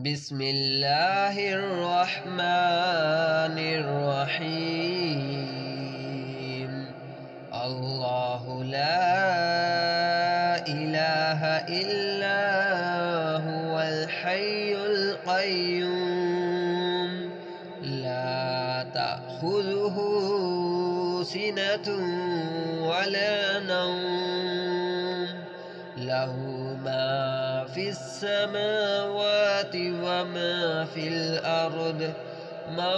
بسم الله الرحمن الرحيم. الله لا إله إلا هو الحي القيوم لا تأخذه سنة ولا نوم له ما في السماوات وما في الأرض من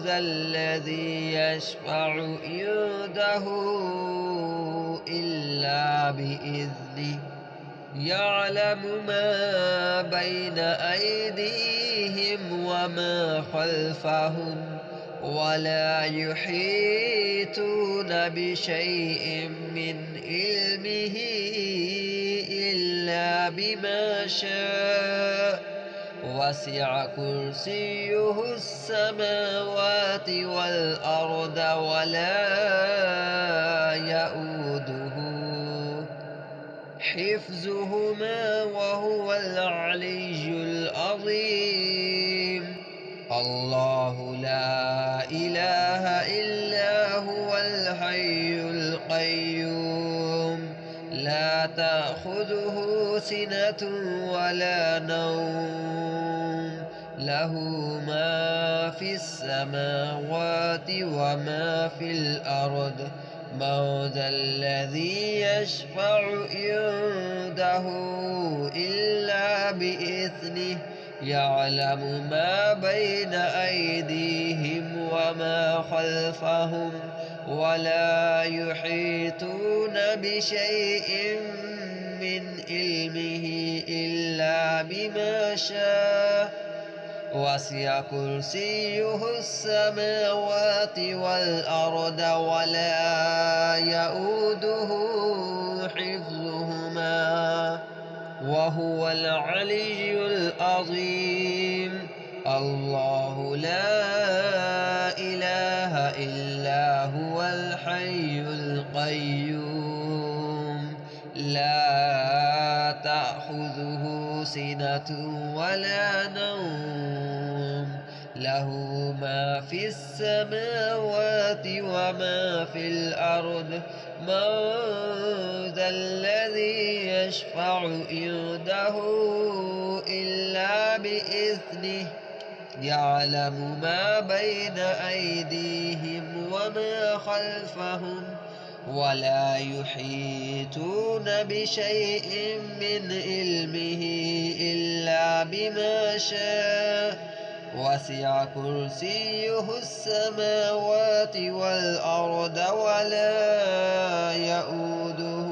ذا الذي يشفع عنده إلا بإذنه يعلم ما بين أيديهم وما خلفهم ولا يحيطون بشيء من علمه إلا بما شاء وسع كرسيه السماوات والأرض ولا يؤوده حفظهما وهو العلي العظيم. الله لا إله إلا هو الحي القيوم لا تأخذه سنة ولا نوم له ما في السماوات وما في الأرض من ذا الذي يشفع عنده إلا بإذنه يعلم ما بين أيديهم وما خلفهم ولا يحيطون بشيء من علمه إلا بما شاء وسع كرسيه السماوات والأرض ولا يؤوده حفظهما وهو العلي العظيم. الله لا إله إلا هو الحي القيوم لا تأخذه سنة ولا نوم له ما في السماوات وما في الأرض من ذا الذي يشفع عنده إلا بإذنه يعلم ما بين أيديهم وما خلفهم ولا يحيطون بشيء من علمه إلا بما شاء وسع كرسيه السماوات والأرض ولا يؤوده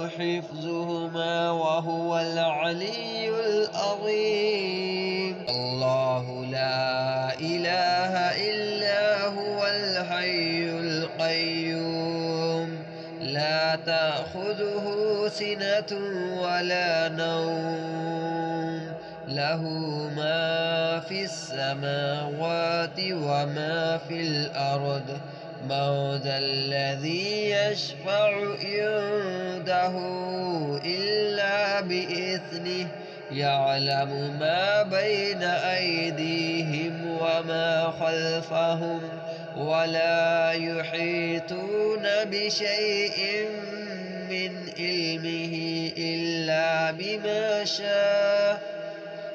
حفظهما وهو العلي العظيم. الله لا إله إلا هو الحي القيوم لا تأخذه سنة ولا نوم له ما في السماوات وما في الأرض من ذا الذي يشفع عنده إلا بإذنه يعلم ما بين أيديهم وما خلفهم ولا يحيطون بشيء من علمه إلا بما شاء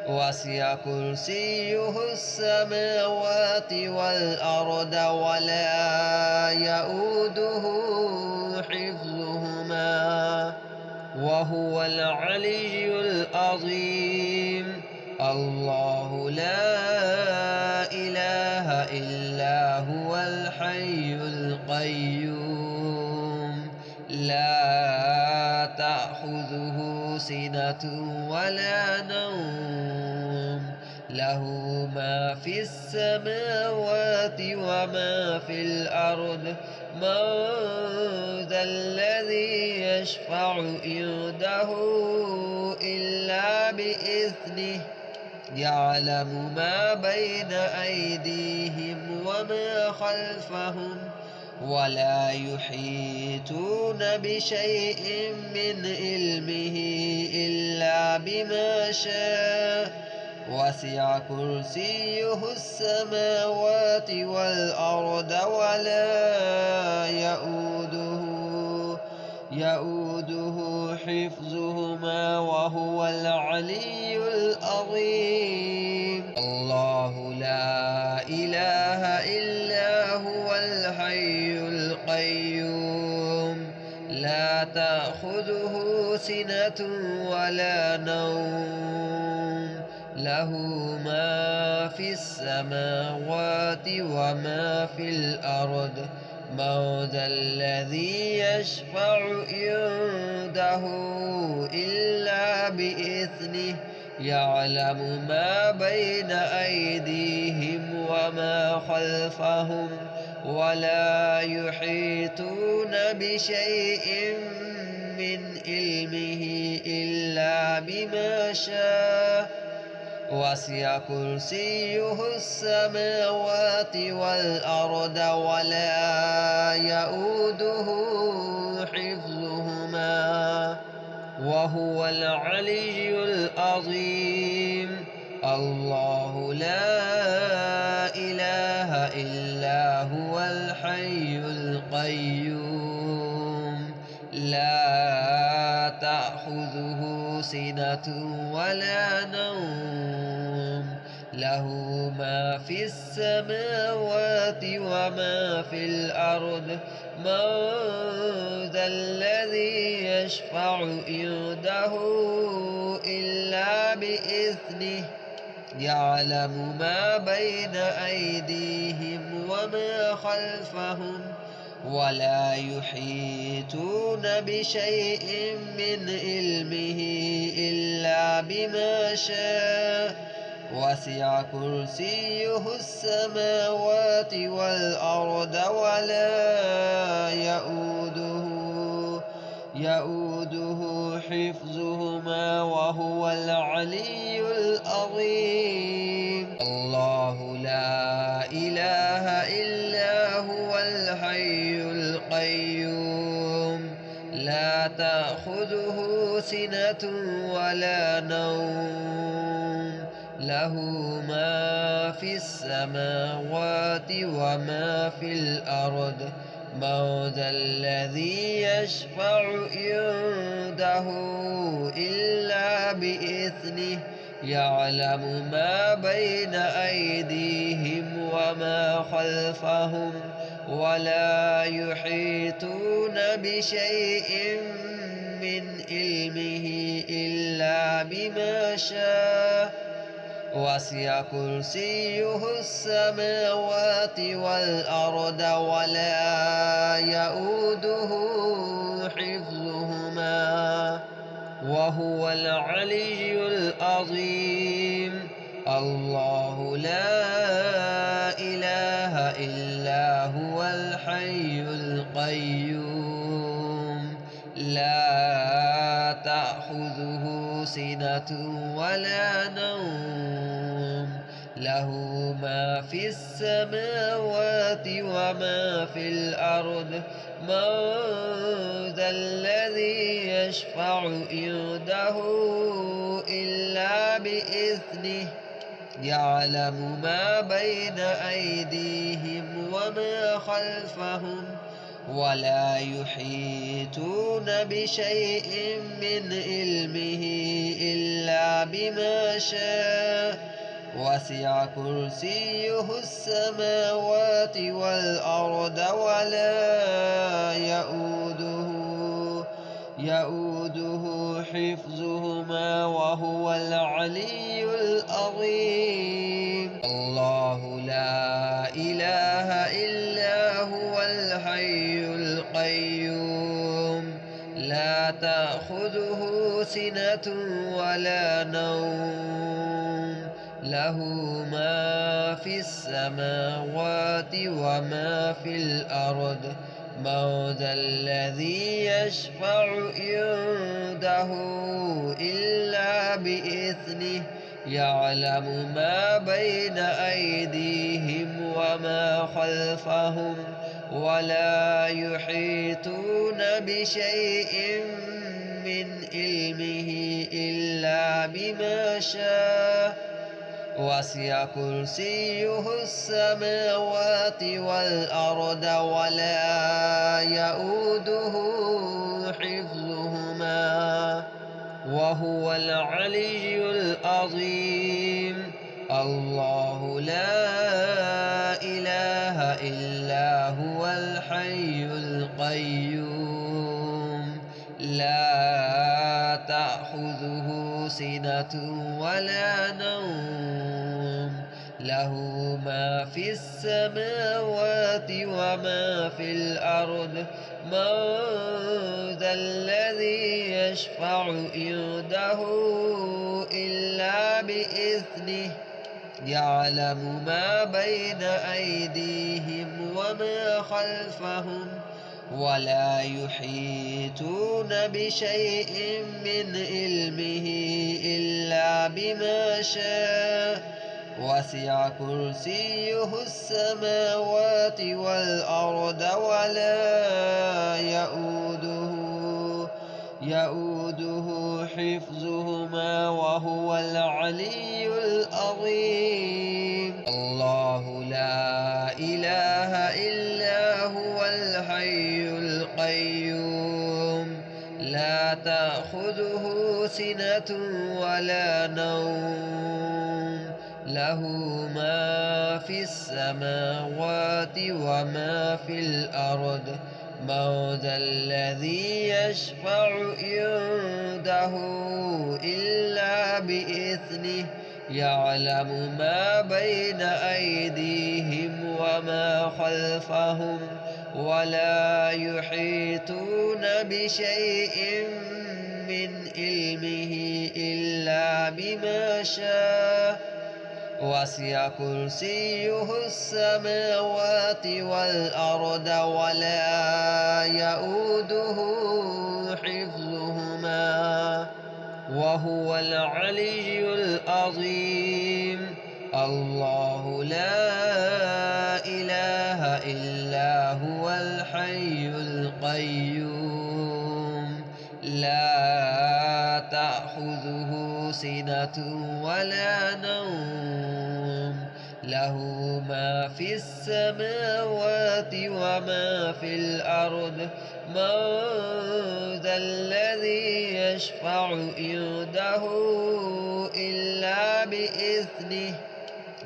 وسع كرسيه السماوات والأرض ولا يؤوده حفظهما وهو العلي العظيم. الله لا إله إلا هو الحي القيوم لا تأخذه سنة ولا نوم له ما في السماوات وما في الأرض من ذا الذي يشفع عنده إلا بإذنه يعلم ما بين أيديهم وما خلفهم ولا يحيطون بشيء من علمه إلا بما شاء وسع كرسيه السماوات والأرض ولا يؤوده حفظهما وهو العلي العظيم. الله لا إله إلا هو الحي القيوم لا تأخذه سنة ولا نوم له ما في السماوات وما في الأرض من ذا الذي يشفع عنده إلا بإذنه يعلم ما بين أيديهم وما خلفهم ولا يحيطون بشيء من علمه إلا بما شاء وسع كرسيه السماوات والأرض ولا يؤوده حفظهما وهو العلي العظيم. الله لا إله إلا هو الحي القيوم لا تأخذه سنة ولا نوم له ما في السماوات وما في الأرض من ذا الذي يشفع عنده إلا بإذنه يعلم ما بين أيديهم وما خلفهم ولا يحيطون بشيء من علمه إلا بما شاء وسع كرسيه السماوات والأرض ولا يؤوده حفظهما وهو العلي العظيم. الله لا إله إلا هو الحي القيوم لا تأخذه سنة ولا نوم له ما في السماوات وما في الأرض من ذا الذي يشفع عنده إلا بإذنه يعلم ما بين أيديهم وما خلفهم ولا يحيطون بشيء من علمه إلا بما شاء وسع كرسيه السماوات والأرض ولا يؤوده حفظهما وهو العلي العظيم. الله لا إله إلا هو الحي القيوم لا تأخذه سنة ولا نوم له ما في السماوات وما في الأرض من ذا الذي يشفع عنده إلا بإذنه يعلم ما بين أيديهم وما خلفهم ولا يحيطون بشيء من علمه إلا بما شاء وسع كرسيه السماوات والأرض ولا يؤوده حفظهما وهو العلي العظيم. الله لا إله إلا هو الحي القيوم لا تأخذه سنة ولا نوم له ما في السماوات وما في الأرض من ذا الذي يشفع عنده إلا بإذنه يعلم ما بين أيديهم وما خلفهم ولا يحيطون بشيء من علمه إلا إلا بما شاء وسع كرسيه السماوات والأرض ولا يؤوده حفظهما وهو العلي العظيم. الله لا إله إلا هو الحي القيوم لا تأخذه سنة ولا نوم له ما في السماوات وما في الأرض من ذا الذي يشفع عنده إلا بإذنه يعلم ما بين أيديهم وما خلفهم ولا يحيطون بشيء من علمه إلا بما شاء وسع كرسيه السماوات والأرض ولا يؤوده حفظهما وهو العلي العظيم. الله لا إله إلا هو الحي القيوم لا تأخذه سنة ولا نوم له ما في السماوات وما في الأرض من ذا الذي يشفع عنده إلا بإذنه يعلم ما بين أيديهم وما خلفهم ولا يحيطون بشيء من علمه إلا بما شاء وسع كرسيه السماوات والأرض ولا يؤوده حفظهما وهو العلي العظيم. الله لا إله إلا هو الحي القيوم لا تأخذه سنة ولا نوم له ما في السماوات وما في الأرض من ذا الذي يشفع عنده إلا بإذنه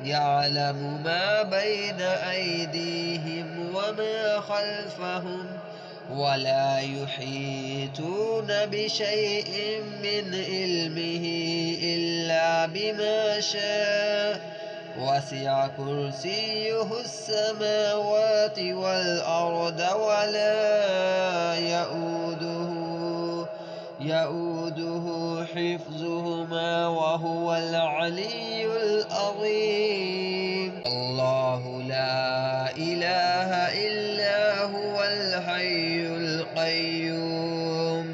يعلم ما بين أيديهم وما خلفهم ولا يحيطون بشيء من علمه إلا بما شاء وسع كرسيه السماوات والأرض ولا يؤوده حفظهما وهو العلي العظيم. الله لا إله إلا هو الحي القيوم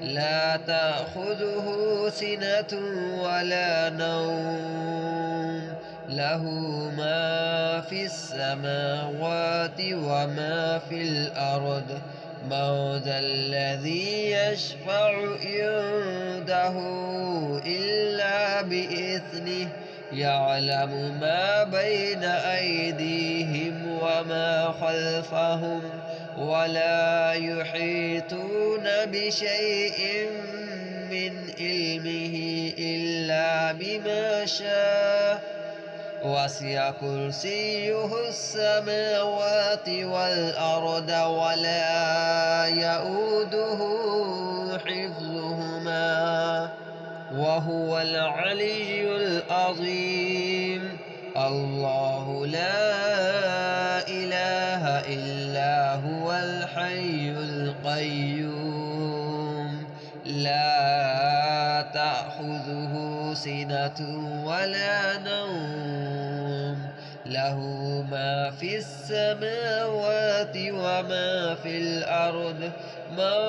لا تأخذه سنة ولا نوم له ما في السماوات وما في الأرض من ذا الذي يشفع عنده إلا بإذنه يعلم ما بين أيديهم وما خلفهم ولا يحيطون بشيء من علمه إلا بما شاء وسع كرسيه السماوات والأرض ولا يؤوده حفظهما وهو العلي العظيم. الله لا إله إلا هو الحي القيوم لا تأخذه سنة ولا نوم له ما في السماوات وما في الأرض من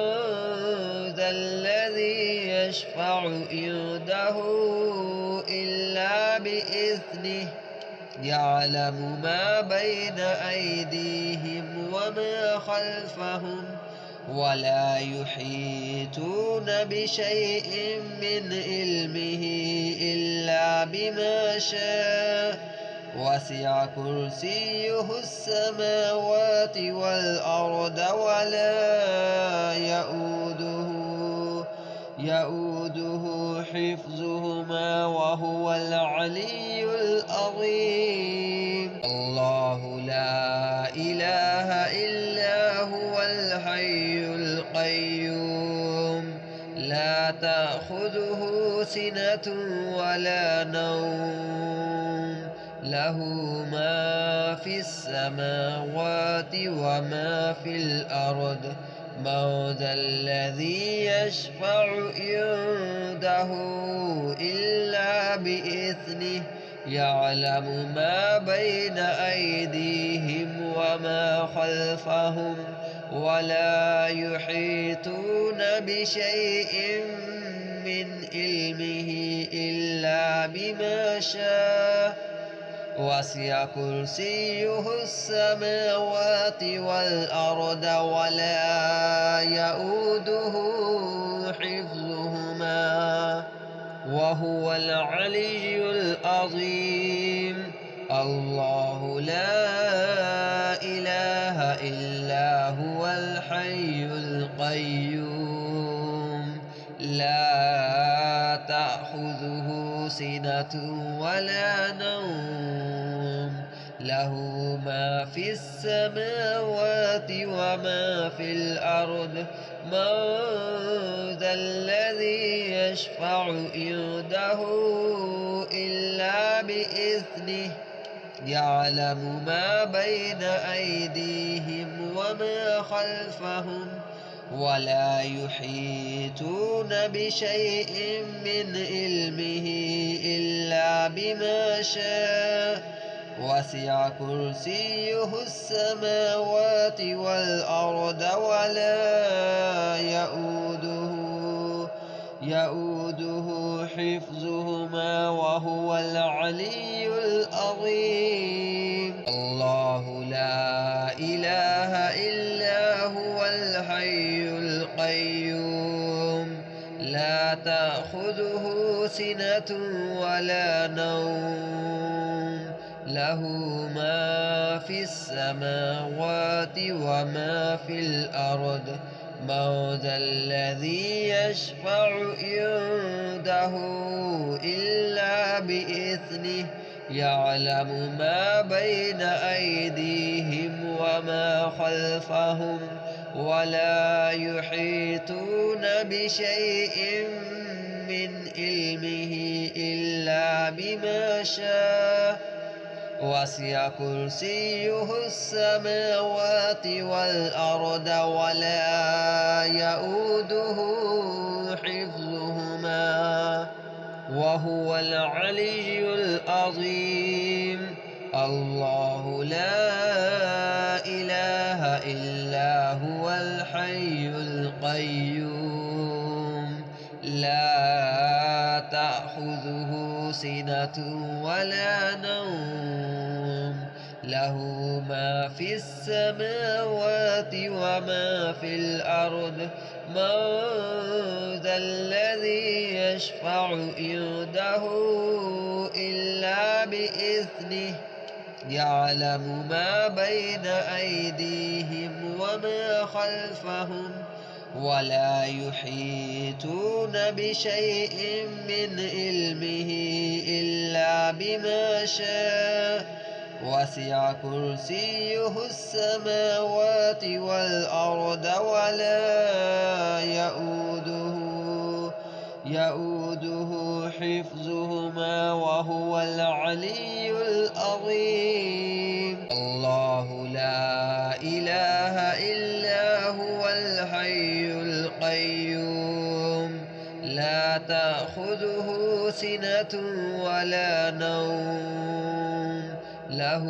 ذا الذي يشفع عنده إلا بإذنه يعلم ما بين أيديهم وما خلفهم ولا يحيطون بشيء من علمه إلا بما شاء وسع كرسيه السماوات والأرض ولا يؤوده حفظهما وهو العلي العظيم الله لا إله إلا هو الحي القيوم لا تأخذه سنة ولا نوم له ما في السماوات وما في الأرض من ذا الذي يشفع عنده إلا بإذنه يعلم ما بين أيديهم وما خلفهم ولا يحيطون بشيء من علمه إلا بما شاء وسع كرسيه السماوات والأرض ولا يؤوده حفظهما وهو العلي العظيم الله لا إله إلا هو الحي القيوم لا تأخذه سنة ولا نوم له ما في السماوات وما في الأرض من ذا الذي يشفع عنده إلا بإذنه يعلم ما بين أيديهم وما خلفهم ولا يحيطون بشيء من علمه إلا بما شاء وسع كرسيه السماوات والأرض ولا يؤوده حفظهما وهو العلي العظيم الله لا إله إلا هو الحي القيوم لا تأخذه سنة ولا نوم له ما في السماوات وما في الأرض من ذا الذي يشفع عنده إلا بإذنه يعلم ما بين أيديهم وما خلفهم ولا يحيطون بشيء من علمه إلا بما شاء وسع كرسيه السماوات والأرض ولا يؤوده حفظهما وهو العلي العظيم الله لا إله إلا هو الحي القيوم لا تأخذه سنة ولا نوم له ما في السماوات وما في الأرض من ذا الذي يشفع عنده إلا بإذنه يعلم ما بين أيديهم وما خلفهم ولا يحيطون بشيء من علمه إلا بما شاء وسع كرسيه السماوات والأرض ولا يؤوده حفظهما وهو العلي العظيم الله لا إله إلا هو الحي القيوم لا تأخذه سنة ولا نوم له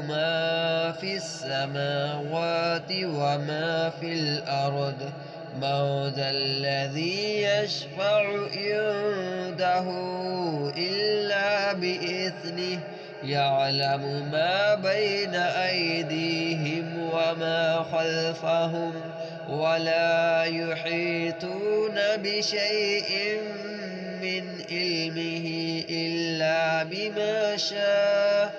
ما في السماوات وما في الأرض من ذا الذي يشفع عنده إلا بإذنه يعلم ما بين أيديهم وما خلفهم ولا يحيطون بشيء من علمه إلا إلا بما شاء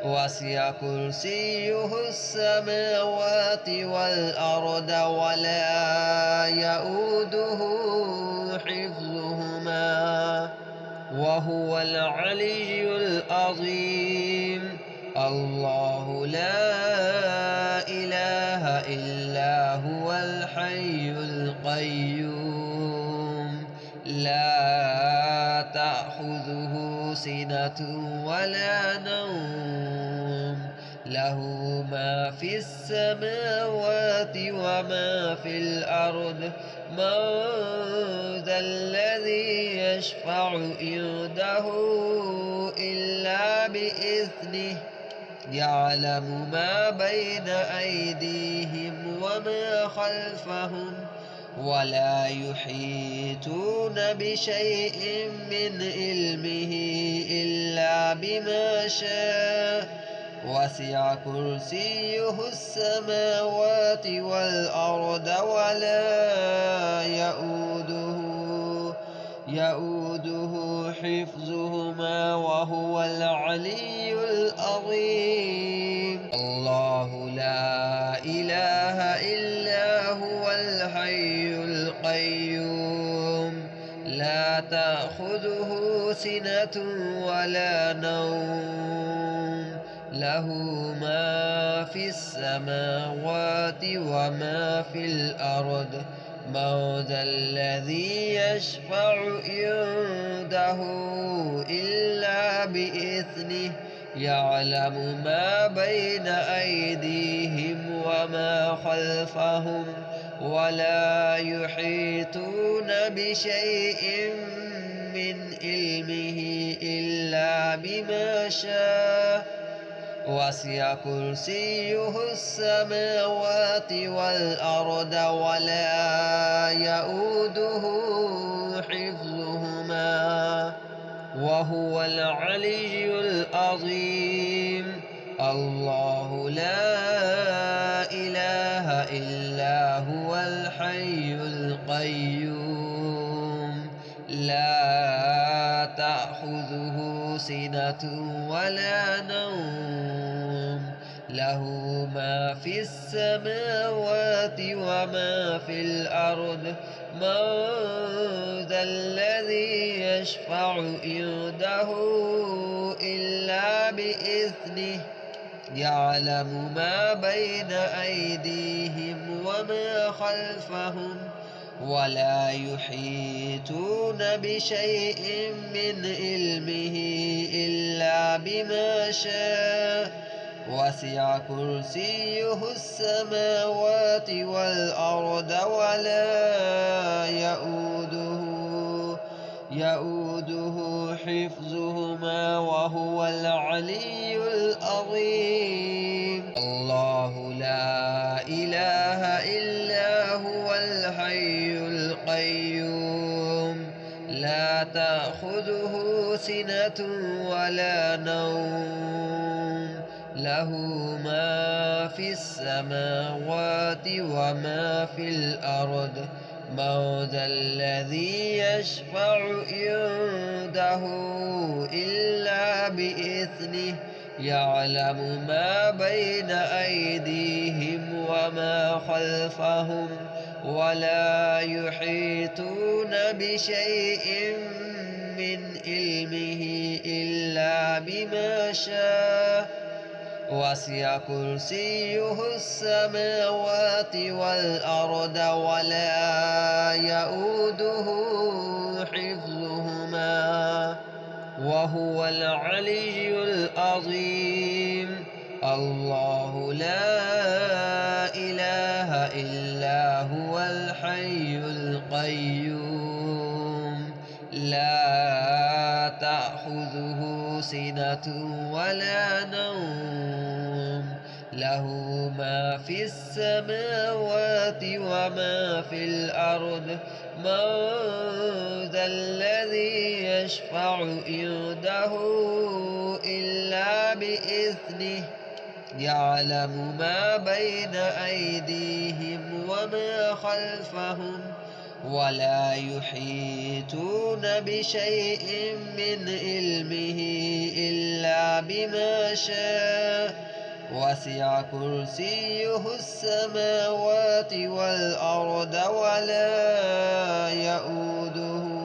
وسع كرسيه السماوات والأرض ولا يؤوده حفظهما وهو العلي العظيم. الله لا إله إلا هو الحي القيوم لا تأخذه سنة ولا نوم له ما في السماوات وما في الأرض من ذا الذي يشفع عنده إلا بإذنه يعلم ما بين أيديهم وما خلفهم ولا يحيطون بشيء من علمه إلا بما شاء وسع كرسيه السماوات والأرض ولا يؤوده حفظهما وهو العلي العظيم. الله لا إله إلا هو الحي القيوم لا تأخذه سنة ولا نوم له ما في السماوات وما في الأرض من ذا الذي يشفع عنده إلا بإذنه يعلم ما بين أيديهم وما خلفهم ولا يحيطون بشيء من علمه إلا بما شاء وسع كرسيه السماوات والأرض ولا يؤوده حفظهما وهو العلي العظيم. الله لا إله إلا هو الحي القيوم لا تأخذه سنة ولا نوم له ما في السماوات وما في الأرض من ذا الذي يشفع عنده إلا بإذنه يعلم ما بين أيديهم وما خلفهم ولا يحيطون بشيء من علمه إلا بما شاء وسع كرسيه السماوات والأرض ولا يؤوده حفظهما وهو العلي العظيم. الله لا إله إلا هو الحي القيوم لا تأخذه سنة ولا نوم له ما في السماوات وما في الأرض من ذا الذي يشفع عنده إلا بإذنه يعلم ما بين أيديهم وما خلفهم ولا يحيطون بشيء من علمه إلا بما شاء وسع كرسيه السماوات والأرض ولا يؤوده حفظهما وهو العلي العظيم. الله لا إله إلا هو الحي القيوم لا تأخذه سنة ولا نوم له ما في السماوات وما في الأرض من ذا الذي يشفع عنده إلا بإذنه يعلم ما بين أيديهم وما خلفهم ولا يحيطون بشيء من علمه إلا بما شاء وسع كرسيه السماوات والأرض ولا يؤوده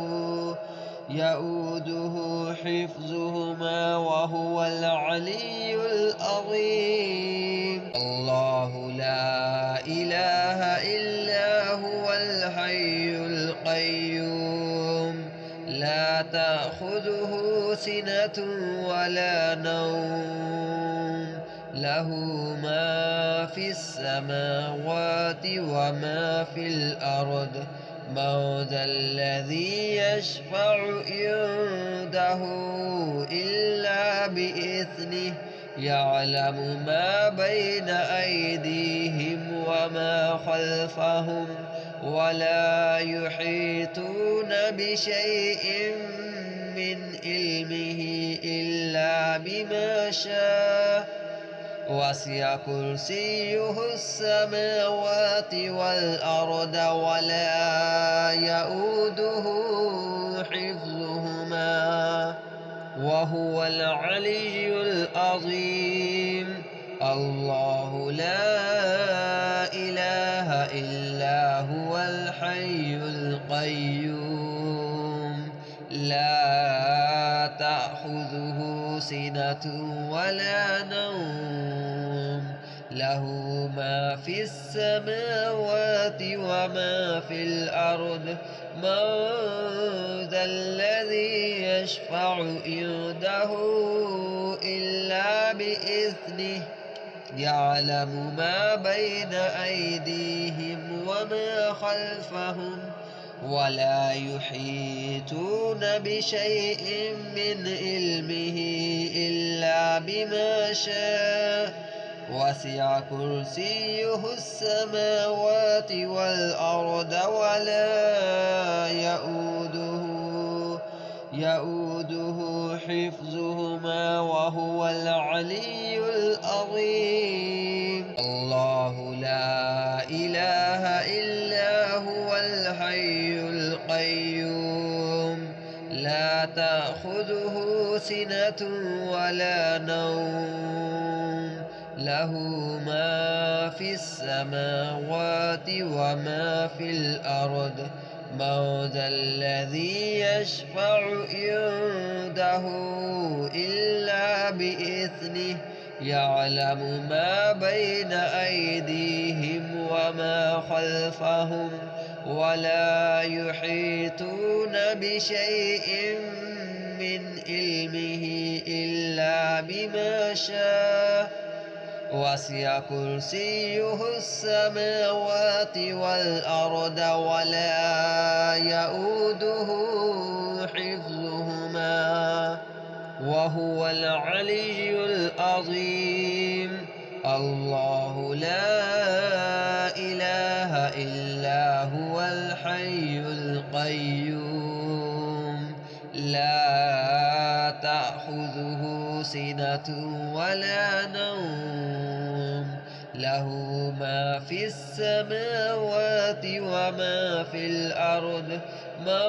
حفظهما وهو العلي العظيم الله لا إله إلا هو الحي القيوم لا تأخذه سنة ولا نوم له ما في السماوات وما في الأرض من ذا الذي يشفع عنده إلا بإذنه يعلم ما بين أيديهم وما خلفهم ولا يحيطون بشيء من علمه إلا بما شاء وسع كرسيه السماوات والأرض ولا يؤوده حفظهما وهو العلي العظيم الله لا إله إلا هو الحي القيوم لا تأخذه سنة ولا نوم له ما في السماوات وما في الأرض من ذا الذي يشفع عنده إلا بإذنه يعلم ما بين أيديهم وما خلفهم ولا يحيطون بشيء من علمه إلا بما شاء وسع كرسيه السماوات والأرض ولا يؤوده حفظهما وهو العلي العظيم الله لا إله إلا هو الحي القيوم لا تأخذه سنة ولا نوم له ما في السماوات وما في الأرض من ذا الذي يشفع عنده إلا بإذنه يعلم ما بين أيديهم وما خلفهم ولا يحيطون بشيء من علمه إلا بما شاء وسع كرسيه السماوات والأرض ولا يؤوده حفظهما وهو العلي العظيم الله لا إله إلا هو الحي القيوم لا تأخذه سنة ولا نوم له ما في السماوات وما في الأرض من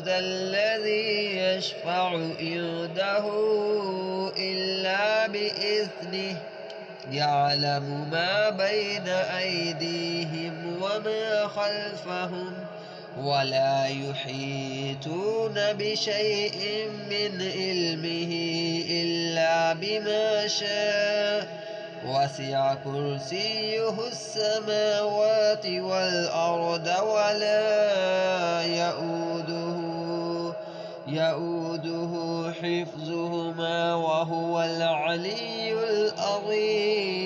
ذا الذي يشفع عنده إلا بإذنه يعلم ما بين أيديهم وما خلفهم ولا يحيطون بشيء من علمه إلا بما شاء وسع كرسيه السماوات والأرض ولا يؤوده حفظهما وهو العلي العظيم